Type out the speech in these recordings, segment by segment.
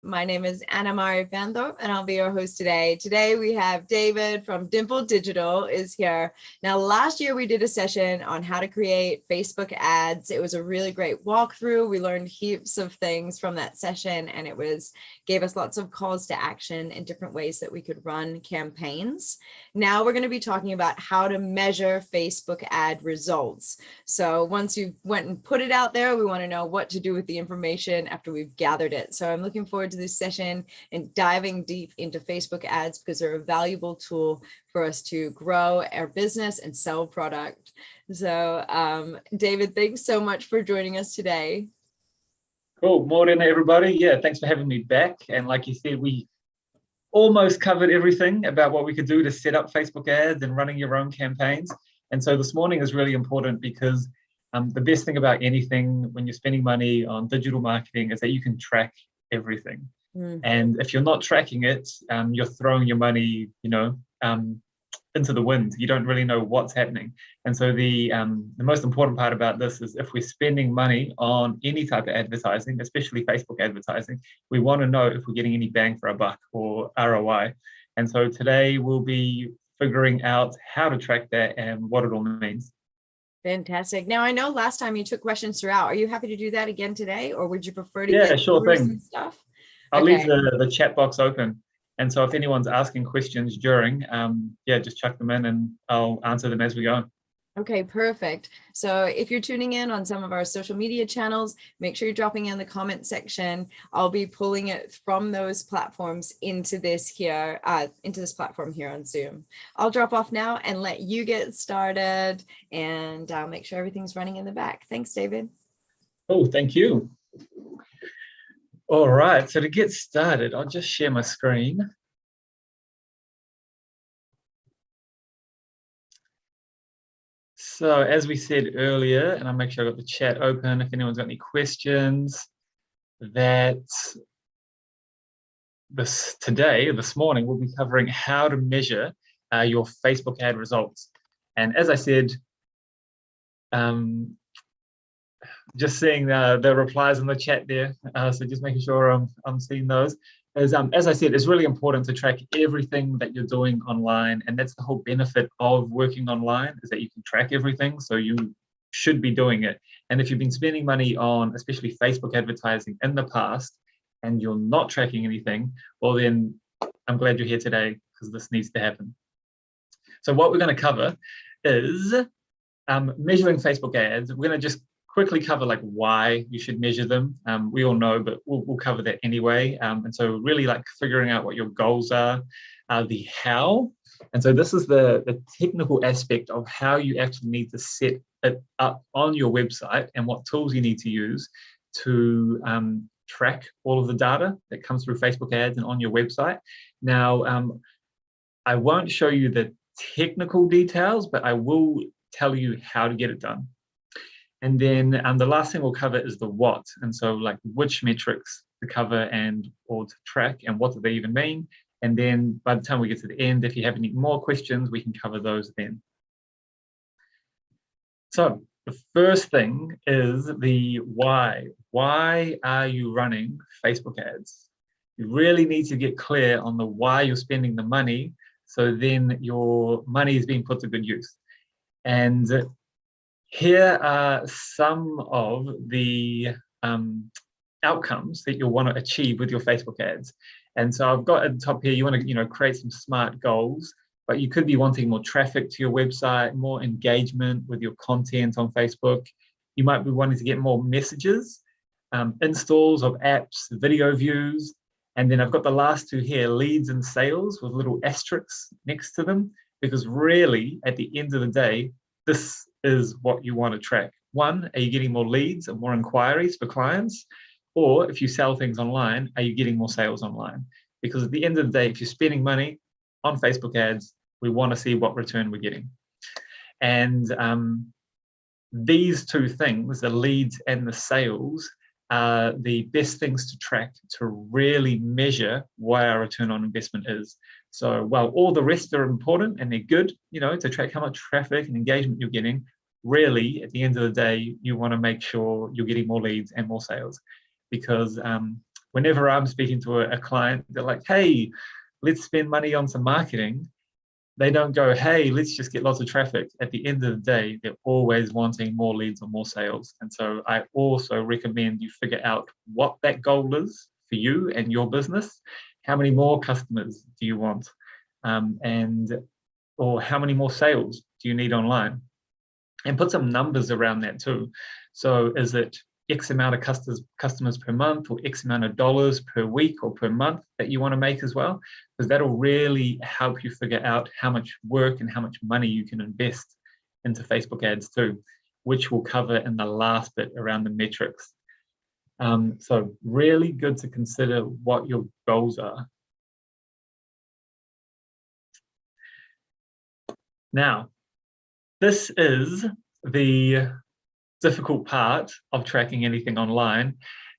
My name is Anna Mari Vanthorpe, and I'll be your host today. Today we have David from Dimple Digital is here. Now, last year we did a session on how to create Facebook ads. It was a really great walkthrough. We learned heaps of things from that session, and gave us lots of calls to action and different ways that we could run campaigns. Now we're going to be talking about how to measure Facebook ad results. So once you went and put it out there, we want to know what to do with the information after we've gathered it. So I'm looking forward to this session and diving deep into Facebook ads because they're a valuable tool for us to grow our business and sell product. So David, thanks so much for joining us today. Cool. Morning, everybody. Yeah, thanks for having me back. And like you said, we almost covered everything about what we could do to set up Facebook ads and running your own campaigns. And so this morning is really important because the best thing about anything when you're spending money on digital marketing is that you can track everything. And if you're not tracking it, you're throwing your money, into the wind. You don't really know what's happening. And so the most important part about this is if we're spending money on any type of advertising, especially Facebook advertising, we want to know if we're getting any bang for our buck or ROI. And so today we'll be figuring out how to track that and what it all means. Fantastic. Now, I know last time you took questions throughout. Are you happy to do that again today, or would you prefer to get sure thing. Some stuff? I'll leave the chat box open. And so if anyone's asking questions during, just chuck them in and I'll answer them as we go. Okay, perfect. So if you're tuning in on some of our social media channels, make sure you're dropping in the comment section. I'll be pulling it from those platforms into this platform here on Zoom. I'll drop off now and let you get started, and I'll make sure everything's running in the back. Thanks, David. Oh, thank you. All right, so to get started, I'll just share my screen. So as we said earlier, and I'll make sure I got the chat open if anyone's got any questions, that this morning, we'll be covering how to measure your Facebook ad results. And as I said, just seeing the replies in the chat there, so just making sure I'm seeing those. As I said, it's really important to track everything that you're doing online, and that's the whole benefit of working online, is that you can track everything, so you should be doing it. And if you've been spending money on especially Facebook advertising in the past and you're not tracking anything, well then I'm glad you're here today because this needs to happen. So what we're going to cover is measuring Facebook ads. We're going to just quickly cover like why you should measure them. We all know, but we'll cover that anyway. And so really like figuring out what your goals are, the how. And so this is the technical aspect of how you actually need to set it up on your website and what tools you need to use to track all of the data that comes through Facebook ads and on your website. Now, I won't show you the technical details, but I will tell you how to get it done. And then the last thing we'll cover is the what. And so like which metrics to cover or to track and what do they even mean. And then by the time we get to the end, if you have any more questions, we can cover those then. So the first thing is the why. Why are you running Facebook ads? You really need to get clear on the why you're spending the money, so then your money is being put to good use. And here are some of the outcomes that you'll want to achieve with your Facebook ads. And so I've got at the top here, you want to create some SMART goals, but you could be wanting more traffic to your website, more engagement with your content on Facebook. You might be wanting to get more messages, installs of apps, video views. And then I've got the last two here, leads and sales with little asterisks next to them, because really at the end of the day, this is what you want to track. One, are you getting more leads and more inquiries for clients? Or if you sell things online, are you getting more sales online? Because at the end of the day, if you're spending money on Facebook ads, we want to see what return we're getting. And these two things, the leads and the sales, are the best things to track to really measure what our return on investment is. So while all the rest are important and they're good, to track how much traffic and engagement you're getting, really at the end of the day, you want to make sure you're getting more leads and more sales, because whenever I'm speaking to a client, they're like, hey, let's spend money on some marketing. They don't go, hey, let's just get lots of traffic. At the end of the day, they're always wanting more leads or more sales. And so I also recommend you figure out what that goal is for you and your business. How many more customers do you want? Or how many more sales do you need online? And put some numbers around that too. So is it X amount of customers per month, or X amount of dollars per week or per month that you want to make as well? Because that'll really help you figure out how much work and how much money you can invest into Facebook ads too, which we'll cover in the last bit around the metrics. So really good to consider what your goals are. Now, this is the difficult part of tracking anything online,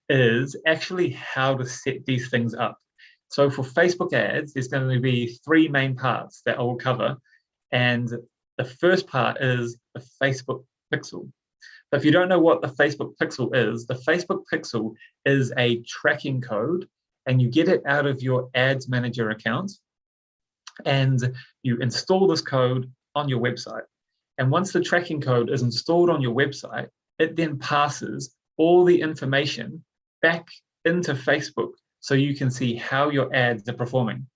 is actually how to set these things up. So for Facebook ads, there's going to be three main parts that I will cover. And the first part is the Facebook pixel. So if you don't know what the Facebook pixel is, the Facebook pixel is a tracking code, and you get it out of your ads manager account, and you install this code on your website. And once the tracking code is installed on your website, it then passes all the information back into Facebook so you can see how your ads are performing.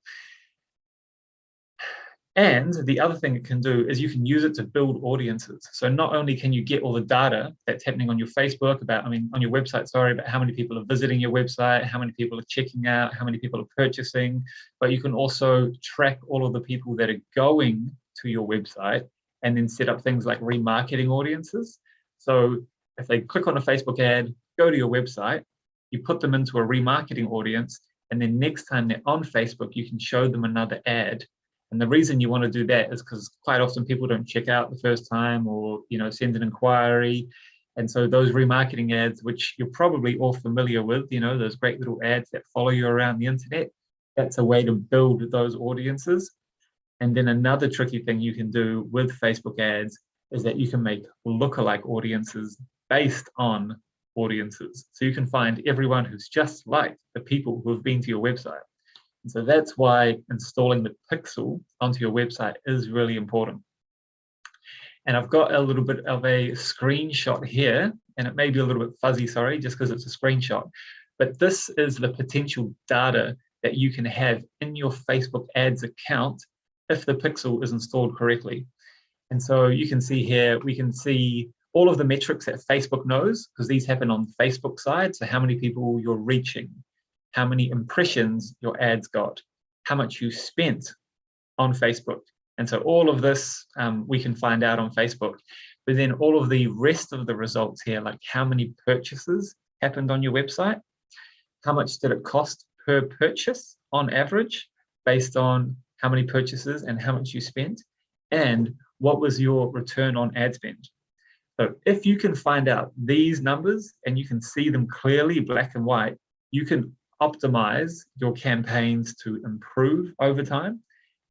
And the other thing it can do is you can use it to build audiences. So not only can you get all the data that's happening on your Facebook on your website, about how many people are visiting your website, how many people are checking out, how many people are purchasing, but you can also track all of the people that are going to your website and then set up things like remarketing audiences. So if they click on a Facebook ad, go to your website, you put them into a remarketing audience, and then next time they're on Facebook, you can show them another ad. And the reason you want to do that is because quite often people don't check out the first time, or send an inquiry. And so those remarketing ads, which you're probably all familiar with, those great little ads that follow you around the internet, that's a way to build those audiences. And then another tricky thing you can do with Facebook ads is that you can make lookalike audiences based on audiences. So you can find everyone who's just like the people who have been to your website. And so that's why installing the pixel onto your website is really important. And I've got a little bit of a screenshot here, and it may be a little bit fuzzy, sorry, just because it's a screenshot. But this is the potential data that you can have in your Facebook ads account if the pixel is installed correctly. And so you can see here, we can see all of the metrics that Facebook knows, because these happen on Facebook side. So how many people you're reaching, how many impressions your ads got, how much you spent on Facebook. And so all of this we can find out on Facebook. But then all of the rest of the results here, like how many purchases happened on your website, how much did it cost per purchase on average, based on how many purchases and how much you spent, and what was your return on ad spend. So if you can find out these numbers and you can see them clearly, black and white, you can optimize your campaigns to improve over time,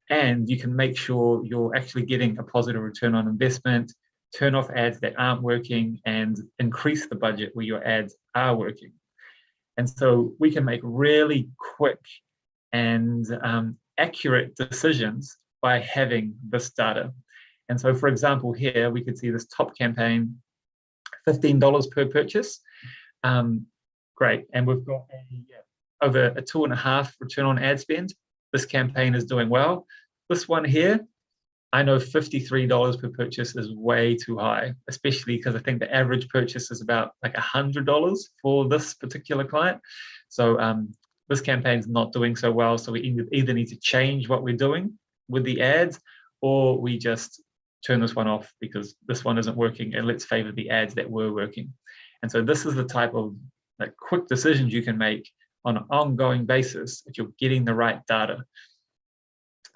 and you can make sure you're actually getting a positive return on investment, turn off ads that aren't working, and increase the budget where your ads are working. And so we can make really quick and accurate decisions by having this data. And so, for example, here we could see this top campaign, $15 per purchase. Great. And we've got over a 2.5 return on ad spend. This campaign is doing well. This one here, I know $53 per purchase is way too high, especially because I think the average purchase is about like $100 for this particular client. So this campaign is not doing so well. So we either need to change what we're doing with the ads, or we just turn this one off because this one isn't working, and let's favor the ads that were working. And so this is the type of like quick decisions you can make on an ongoing basis if you're getting the right data.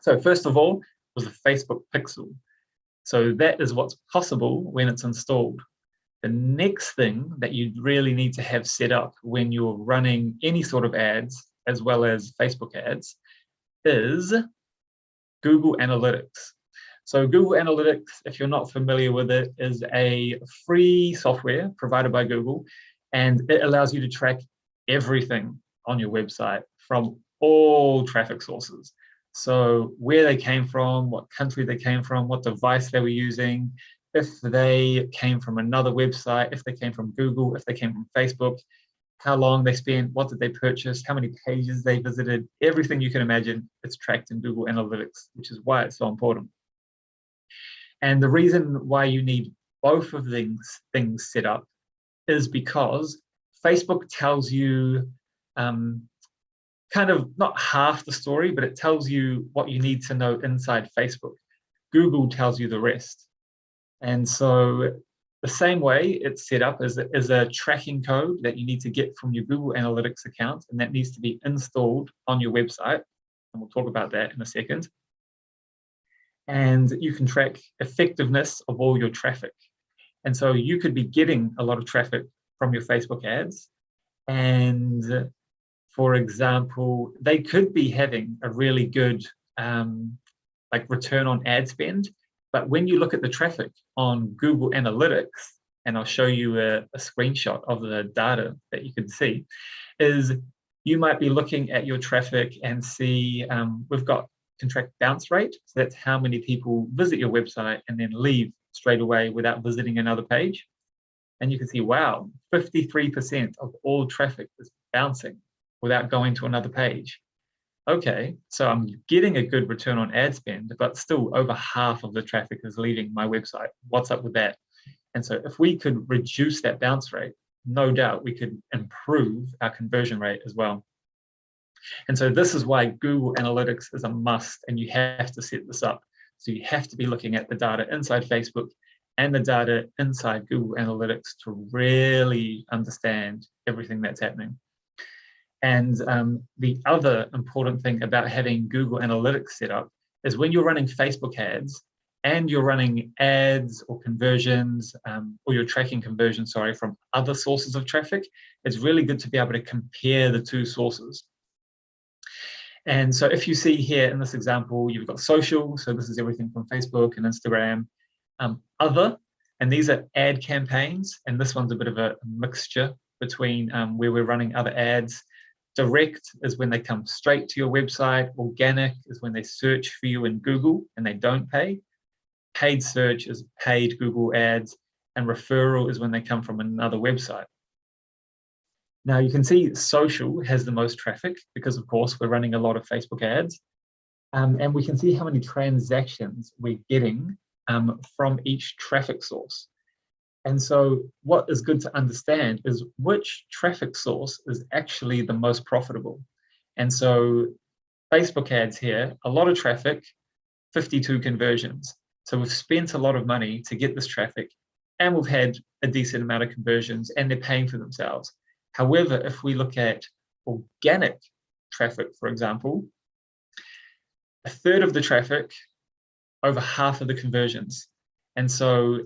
So first of all was the Facebook pixel. So that is what's possible when it's installed. The next thing that you really need to have set up when you're running any sort of ads, as well as Facebook ads, is Google Analytics. So Google Analytics, if you're not familiar with it, is a free software provided by Google, and it allows you to track everything on your website from all traffic sources. So where they came from, what country they came from, what device they were using, if they came from another website, if they came from Google, if they came from Facebook, how long they spent, what did they purchase, how many pages they visited, everything you can imagine, it's tracked in Google Analytics, which is why it's so important. And the reason why you need both of these things set up is because Facebook tells you kind of not half the story, but it tells you what you need to know inside Facebook. Google tells you the rest. And so the same way it's set up is a tracking code that you need to get from your Google Analytics account, and that needs to be installed on your website. And we'll talk about that in a second. And you can track effectiveness of all your traffic. And so you could be getting a lot of traffic from your Facebook ads. And for example, they could be having a really good like return on ad spend. But when you look at the traffic on Google Analytics, and I'll show you a screenshot of the data that you can see, is you might be looking at your traffic and see can track bounce rate. So that's how many people visit your website and then leave straight away without visiting another page. And you can see, wow, 53% of all traffic is bouncing without going to another page. Okay, so I'm getting a good return on ad spend, but still over half of the traffic is leaving my website. What's up with that? And so if we could reduce that bounce rate, no doubt we could improve our conversion rate as well. And so this is why Google Analytics is a must, and you have to set this up. So you have to be looking at the data inside Facebook and the data inside Google Analytics to really understand everything that's happening. And the other important thing about having Google Analytics set up is when you're running Facebook ads and you're running ads or conversions, or you're tracking conversions, from other sources of traffic, it's really good to be able to compare the two sources. And so if you see here in this example, you've got social, so this is everything from Facebook and Instagram, other, and these are ad campaigns, and this one's a bit of a mixture between where we're running other ads. Direct is when they come straight to your website. Organic is when they search for you in Google and they don't pay. Paid search is paid Google ads, and referral is when they come from another website. Now you can see social has the most traffic because, of course, we're running a lot of Facebook ads. And we can see how many transactions we're getting from each traffic source. And so what is good to understand is which traffic source is actually the most profitable. And so Facebook ads here, a lot of traffic, 52 conversions. So we've spent a lot of money to get this traffic, and we've had a decent amount of conversions, and they're paying for themselves. However, if we look at organic traffic, for example, a third of the traffic, over half of the conversions. And so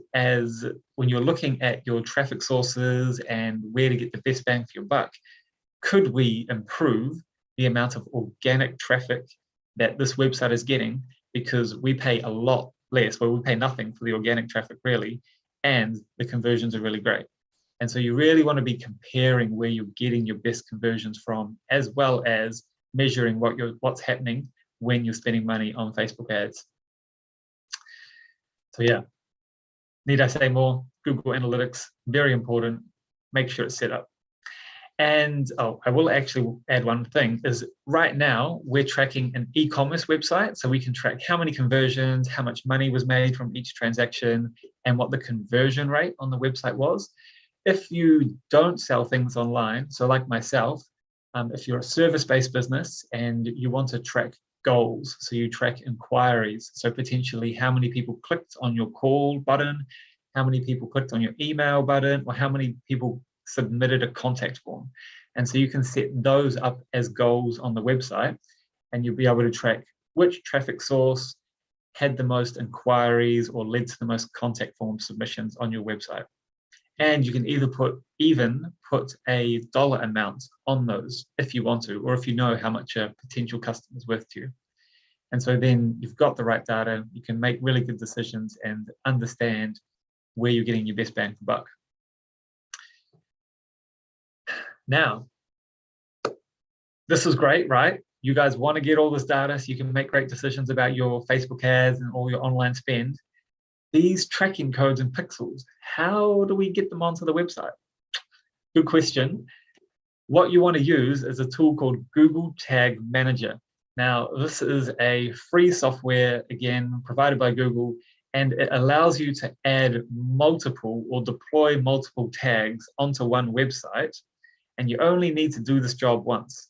when you're looking at your traffic sources and where to get the best bang for your buck, could we improve the amount of organic traffic that this website is getting? Because we pay a lot less, well, we pay nothing for the organic traffic really, and the conversions are really great. And so you really want to be comparing where you're getting your best conversions from, as well as measuring what's happening when you're spending money on Facebook ads. So yeah, need I say more? Google Analytics, very important. Make sure it's set up. And I will actually add one thing, is right now we're tracking an e-commerce website, so we can track how many conversions, how much money was made from each transaction, and what the conversion rate on the website was. If you don't sell things online, so like myself, if you're a service-based business and you want to track goals, so you track inquiries, so potentially how many people clicked on your call button, how many people clicked on your email button, or how many people submitted a contact form. And so you can set those up as goals on the website, and you'll be able to track which traffic source had the most inquiries or led to the most contact form submissions on your website. And you can either put a dollar amount on those if you want to, or if you know how much a potential customer is worth to you. And so then you've got the right data, you can make really good decisions and understand where you're getting your best bang for buck. Now, this is great, right? You guys want to get all this data so you can make great decisions about your Facebook ads and all your online spend. These tracking codes and pixels, how do we get them onto the website? Good question. What you want to use is a tool called Google Tag Manager. Now, this is a free software, again, provided by Google, and it allows you to add multiple or deploy multiple tags onto one website, and you only need to do this job once.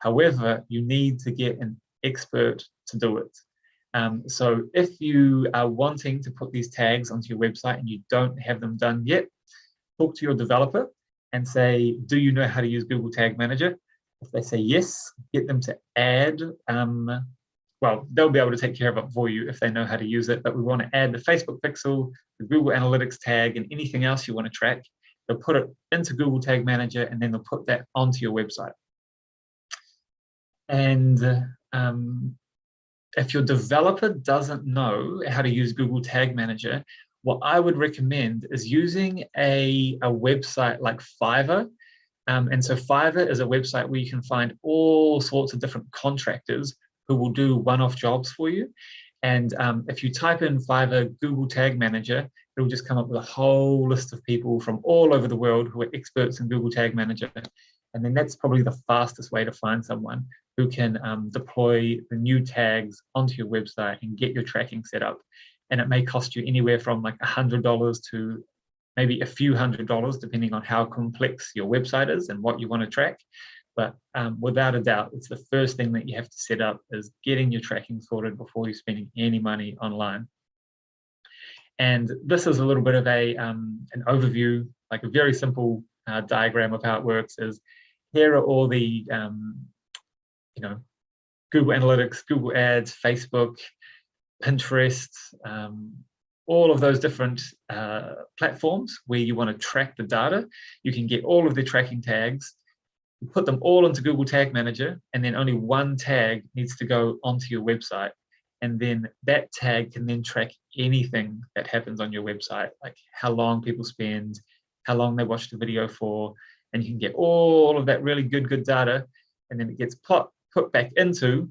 However, you need to get an expert to do it. So if you are wanting to put these tags onto your website and you don't have them done yet, talk to your developer and say, do you know how to use Google Tag Manager? If they say yes, get them to add, well, they'll be able to take care of it for you if they know how to use it, but we want to add the Facebook pixel, the Google Analytics tag, and anything else you want to track. They'll put it into Google Tag Manager, and then they'll put that onto your website. And if your developer doesn't know how to use Google Tag Manager, what I would recommend is using a website like Fiverr. And so Fiverr is a website where you can find all sorts of different contractors who will do one-off jobs for you. And if you type in Fiverr Google Tag Manager, it'll just come up with a whole list of people from all over the world who are experts in Google Tag Manager. And then that's probably the fastest way to find someone who can deploy the new tags onto your website and get your tracking set up. And it may cost you anywhere from like $100 to maybe a few $100s, depending on how complex your website is and what you want to track. But without a doubt, it's the first thing that you have to set up is getting your tracking sorted before you're spending any money online. And this is a little bit of an overview, like a very simple diagram of how it works. Is here are all the Google Analytics, Google Ads, Facebook, Pinterest, all of those different platforms where you want to track the data. You can get all of the tracking tags, you put them all into Google Tag Manager, and then only one tag needs to go onto your website. And then that tag can then track anything that happens on your website, like how long people spend, how long they watch the video for, and you can get all of that really good data, and then it gets put back into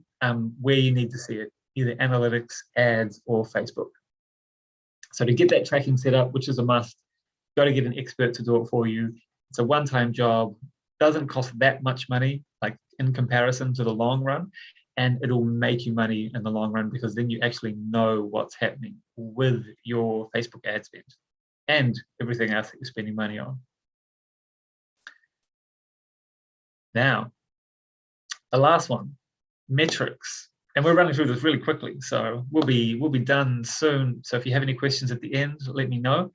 where you need to see it, either analytics, ads, or Facebook. So to get that tracking set up, which is a must, you've got to get an expert to do it for you. It's a one-time job, doesn't cost that much money, like in comparison to the long run, and it'll make you money in the long run because then you actually know what's happening with your Facebook ad spend and everything else that you're spending money on. Now, the last one, metrics. And we're running through this really quickly, so we'll be done soon. So if you have any questions at the end, let me know.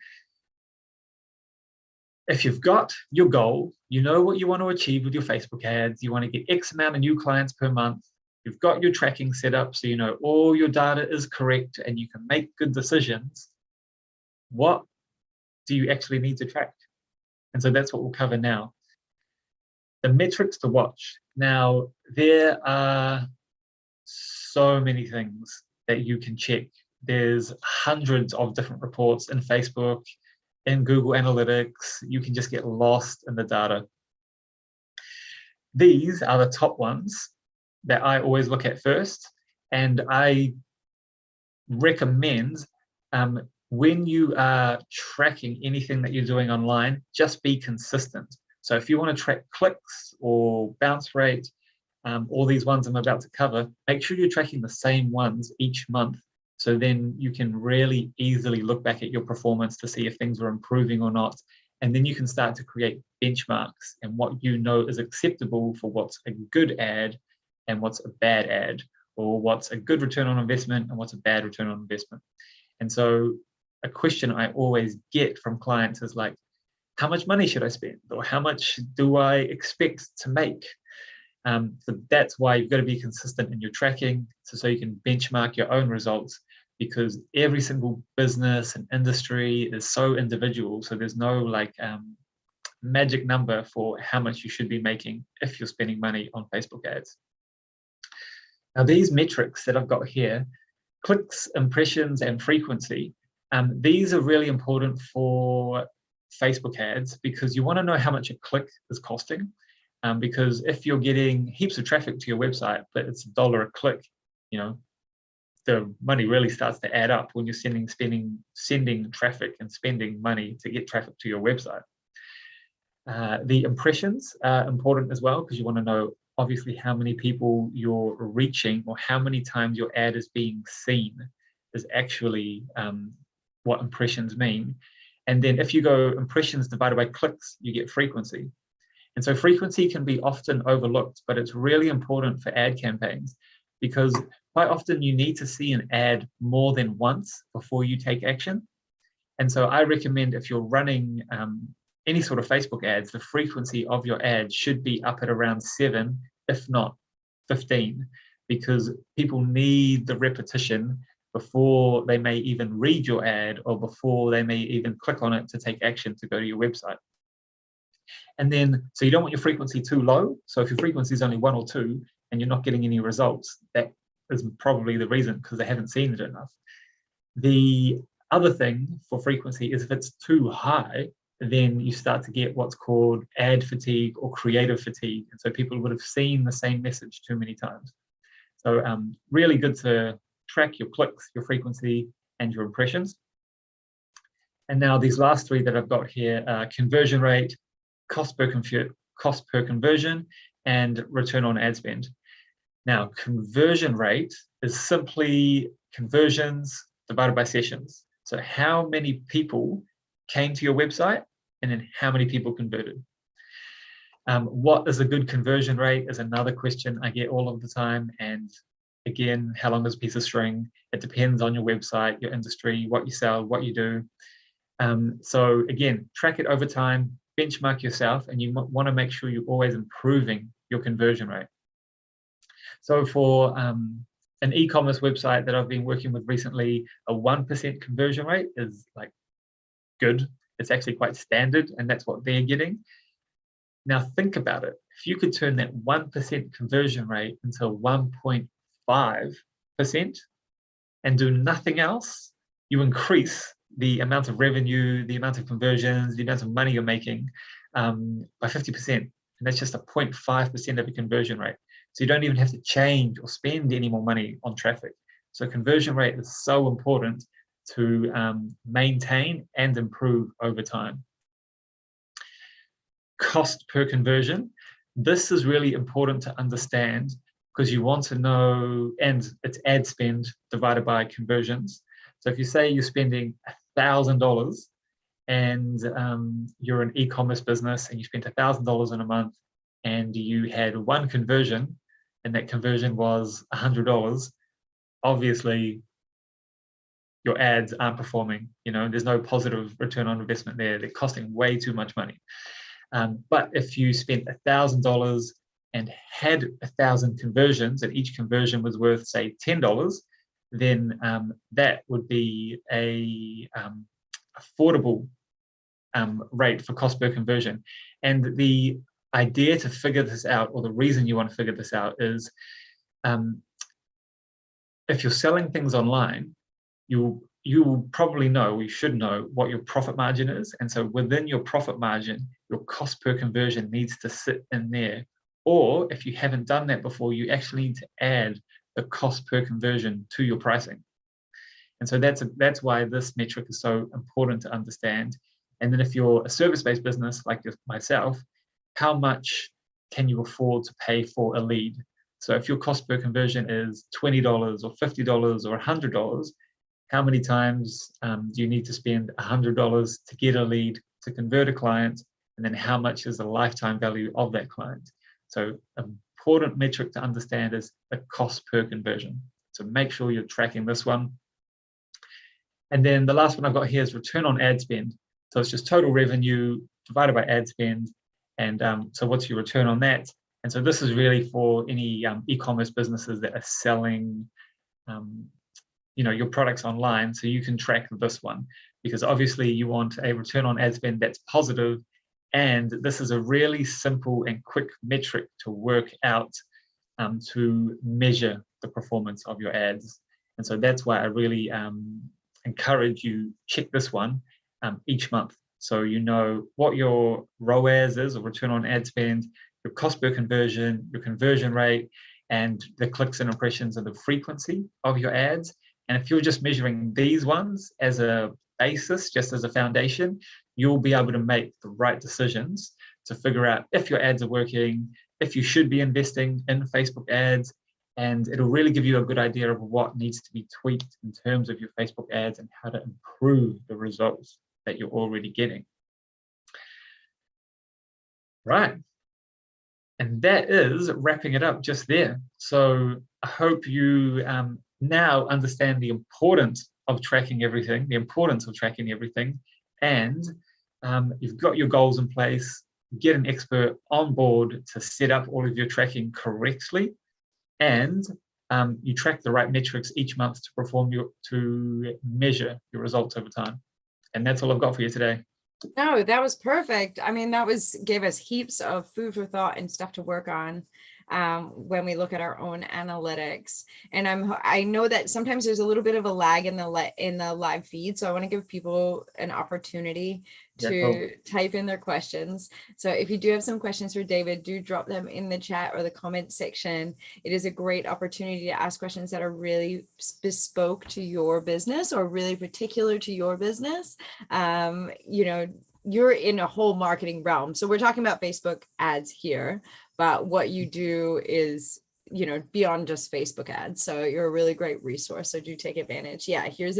If you've got your goal, you know what you want to achieve with your Facebook ads, you want to get X amount of new clients per month, you've got your tracking set up so you know all your data is correct and you can make good decisions, what do you actually need to track? And so that's what we'll cover now. The metrics to watch. Now, there are so many things that you can check. There's hundreds of different reports in Facebook, in Google Analytics. You can just get lost in the data. These are the top ones that I always look at first, and I recommend when you are tracking anything that you're doing online, just be consistent. So if you want to track clicks or bounce rate, all these ones I'm about to cover, make sure you're tracking the same ones each month. So then you can really easily look back at your performance to see if things are improving or not. And then you can start to create benchmarks and what you know is acceptable for what's a good ad and what's a bad ad, or what's a good return on investment and what's a bad return on investment. And so a question I always get from clients is like, how much money should I spend? Or how much do I expect to make? So that's why you've got to be consistent in your tracking so you can benchmark your own results, because every single business and industry is so individual. So there's no like magic number for how much you should be making if you're spending money on Facebook ads. Now, these metrics that I've got here, clicks, impressions, and frequency, these are really important for Facebook ads because you want to know how much a click is costing. because if you're getting heaps of traffic to your website, but it's $1 a click, the money really starts to add up when you're sending traffic and spending money to get traffic to your website. The impressions are important as well, because you want to know obviously how many people you're reaching, or how many times your ad is being seen is actually what impressions mean. And then if you go impressions divided by clicks, you get frequency. And so frequency can be often overlooked, but it's really important for ad campaigns, because quite often you need to see an ad more than once before you take action. And so I recommend, if you're running any sort of Facebook ads, the frequency of your ad should be up at around 7, if not 15, because people need the repetition before they may even read your ad, or before they may even click on it to take action to go to your website. And then, so you don't want your frequency too low. So if your frequency is only 1 or 2 and you're not getting any results, that is probably the reason, because they haven't seen it enough. The other thing for frequency is, if it's too high, then you start to get what's called ad fatigue or creative fatigue. And so people would have seen the same message too many times. So really good to track your clicks, your frequency, and your impressions. And now these last 3 that I've got here are conversion rate, cost per conversion, and return on ad spend. Now, conversion rate is simply conversions divided by sessions. So how many people came to your website, and then how many people converted. What is a good conversion rate is another question I get all of the time. And again, how long is a piece of string? It depends on your website, your industry, what you sell, what you do. So again, track it over time, benchmark yourself, and you want to make sure you're always improving your conversion rate. So for an e-commerce website that I've been working with recently, a 1% conversion rate is like good. It's actually quite standard, and that's what they're getting. Now think about it. If you could turn that 1% conversion rate into 1.5% and do nothing else, you increase the amount of revenue, the amount of conversions, the amount of money you're making by 50%. And that's just a 0.5% of a conversion rate. So you don't even have to change or spend any more money on traffic. So conversion rate is so important to maintain and improve over time. Cost per conversion. This is really important to understand, because you want to know, and it's ad spend divided by conversions. So if you say you're spending $1,000 and you're an e-commerce business and you spent $1,000 in a month, and you had 1 conversion, and that conversion was $100, obviously your ads aren't performing. There's no positive return on investment there. They're costing way too much money. But if you spent $1,000 and had 1,000 conversions, and each conversion was worth, say, $10, then that would be a affordable rate for cost per conversion. And the idea to figure this out, or the reason you want to figure this out, is if you're selling things online, you will probably know, or you should know, what your profit margin is. And so within your profit margin, your cost per conversion needs to sit in there. Or if you haven't done that before, you actually need to add the cost per conversion to your pricing. And so that's why this metric is so important to understand. And then if you're a service-based business like myself, how much can you afford to pay for a lead? So if your cost per conversion is $20 or $50 or $100, how many times do you need to spend $100 to get a lead, to convert a client? And then how much is the lifetime value of that client? So an important metric to understand is the cost per conversion. So make sure you're tracking this one. And then the last one I've got here is return on ad spend. So it's just total revenue divided by ad spend. And so what's your return on that? And so this is really for any e-commerce businesses that are selling your products online. So you can track this one, because obviously you want a return on ad spend that's positive. And this is a really simple and quick metric to work out to measure the performance of your ads. And so that's why I really encourage you check this one each month. So you know what your ROAS is, or return on ad spend. your cost per conversion, your conversion rate, and the clicks and impressions and the frequency of your ads. And if you're just measuring these ones as a basis, just as a foundation, you'll be able to make the right decisions to figure out if your ads are working, if you should be investing in Facebook ads, and it'll really give you a good idea of what needs to be tweaked in terms of your Facebook ads and how to improve the results that you're already getting. Right. And that is wrapping it up just there. So I hope you now understand the importance of tracking everything, and you've got your goals in place. Get an expert on board to set up all of your tracking correctly, and you track the right metrics each month to measure your results over time. And that's all I've got for you today. No, that was perfect. I mean, gave us heaps of food for thought and stuff to work on when we look at our own analytics. And I know that sometimes there's a little bit of a lag in the live feed, so I want to give people an opportunity to type in their questions. So if you do have some questions for David, do drop them in the chat or the comment section. It is a great opportunity to ask questions that are really bespoke to your business or really particular to your business. You know, you're in a whole marketing realm. So we're talking about Facebook ads here, but what you do is, you know, beyond just Facebook ads. So you're a really great resource. So do take advantage. Yeah, here's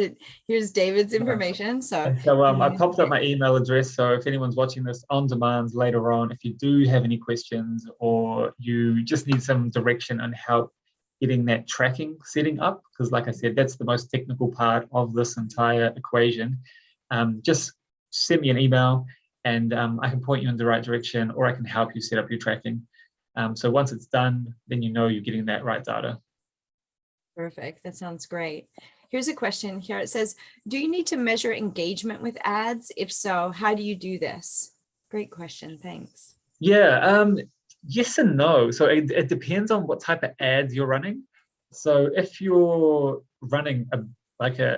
David's information. So I popped up my email address. So if anyone's watching this on demand later on, if you do have any questions or you just need some direction on help getting that tracking setting up, because like I said, that's the most technical part of this entire equation, just send me an email and I can point you in the right direction, or I can help you set up your tracking. So once it's done, then you know you're getting that right data. Perfect. That sounds great. Here's a question here. It says, do you need to measure engagement with ads? If so, how do you do this? Great question. Thanks. Yeah, yes and no. So it depends on what type of ads you're running. So if you're running a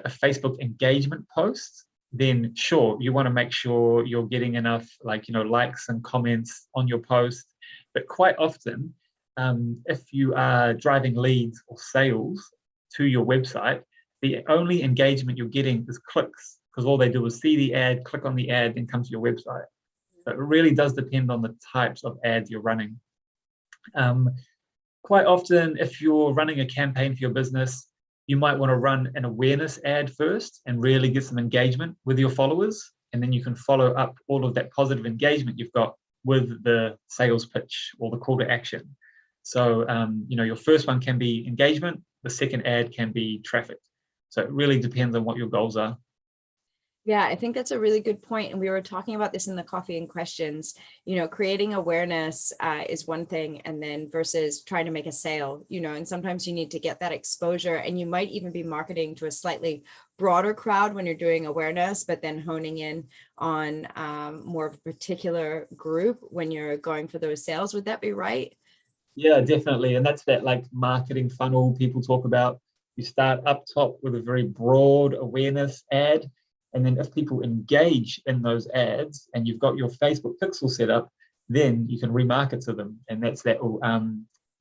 Facebook engagement post, then sure, you want to make sure you're getting enough likes and comments on your post. But quite often, if you are driving leads or sales to your website, the only engagement you're getting is clicks, because all they do is see the ad, click on the ad, and come to your website. So it really does depend on the types of ads you're running. Quite often, if you're running a campaign for your business, you might want to run an awareness ad first and really get some engagement with your followers. And then you can follow up all of that positive engagement you've got with the sales pitch or the call to action. So, your first one can be engagement. The second ad can be traffic. So it really depends on what your goals are. Yeah, I think that's a really good point. And we were talking about this in the coffee and questions. You know, creating awareness is one thing, and then versus trying to make a sale, and sometimes you need to get that exposure, and you might even be marketing to a slightly broader crowd when you're doing awareness, but then honing in on more of a particular group when you're going for those sales. Would that be right? Yeah, definitely. And that's that marketing funnel people talk about. You start up top with a very broad awareness ad. And then if people engage in those ads and you've got your Facebook pixel set up, then you can remarket to them. And that's that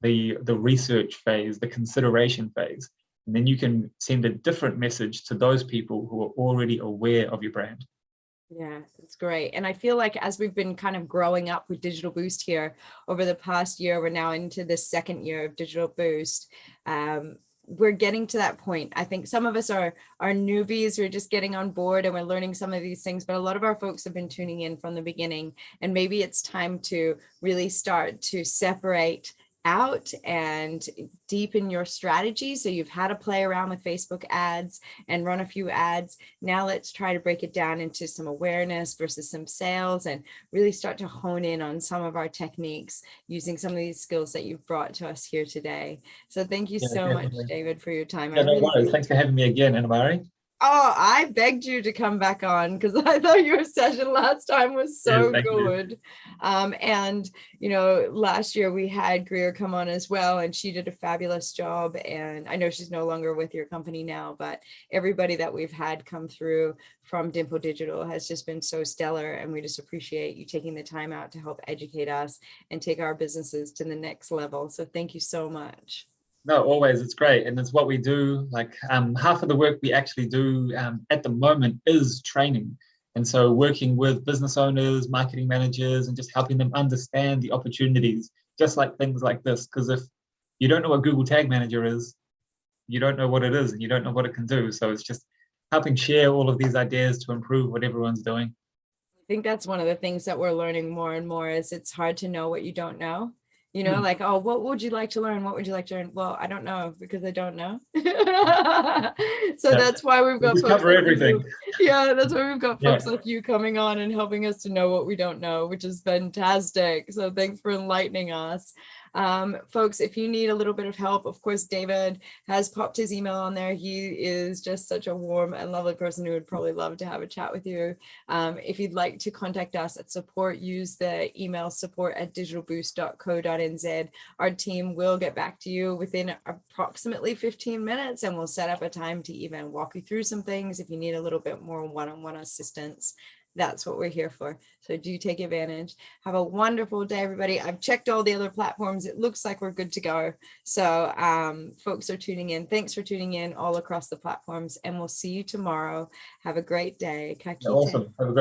the research phase, the consideration phase. And then you can send a different message to those people who are already aware of your brand. Yeah, it's great. And I feel like as we've been kind of growing up with Digital Boost here over the past year, we're now into the second year of Digital Boost. We're getting to that point. I think some of us are newbies. We're just getting on board and we're learning some of these things, but a lot of our folks have been tuning in from the beginning, and maybe it's time to really start to separate out and deepen your strategy. So you've had to play around with Facebook ads and run a few ads. Now let's try to break it down into some awareness versus some sales, and really start to hone in on some of our techniques using some of these skills that you've brought to us here today. So thank you so much, David, for your time. Yeah, no worries. Thanks for having me again, Anna Marie. Oh, I begged you to come back on because I thought your session last time was Yes, so thank you. good. And, you know, last year we had Greer come on as well, and she did a fabulous job. And I know she's no longer with your company now, but everybody that we've had come through from Dimple Digital has just been so stellar. And we just appreciate you taking the time out to help educate us and take our businesses to the next level. So thank you so much. No, always, it's great. And it's what we do. Like half of the work we actually do at the moment is training. And so working with business owners, marketing managers, and just helping them understand the opportunities, just like things like this. Because if you don't know what Google Tag Manager is, you don't know what it is and you don't know what it can do. So it's just helping share all of these ideas to improve what everyone's doing. I think that's one of the things that we're learning more and more is it's hard to know what you don't know. You know, like, oh, what would you like to learn? What would you like to learn? Well, I don't know because I don't know. So Yeah. that's why we've We got just folks cover like everything. you. Yeah, that's why we've got Yeah. folks like you coming on and helping us to know what we don't know, which is fantastic. So thanks for enlightening us. Folks, if you need a little bit of help, of course, David has popped his email on there. He is just such a warm and lovely person who would probably love to have a chat with you. If you'd like to contact us at support, use the email support@digitalboost.co.nz. Our team will get back to you within approximately 15 minutes and we'll set up a time to even walk you through some things if you need a little bit more one-on-one assistance. That's what we're here for. So do take advantage. Have a wonderful day, everybody. I've checked all the other platforms. It looks like we're good to go. So folks are tuning in. Thanks for tuning in all across the platforms and we'll see you tomorrow. Have a great day. Ka kite. Awesome. Have a great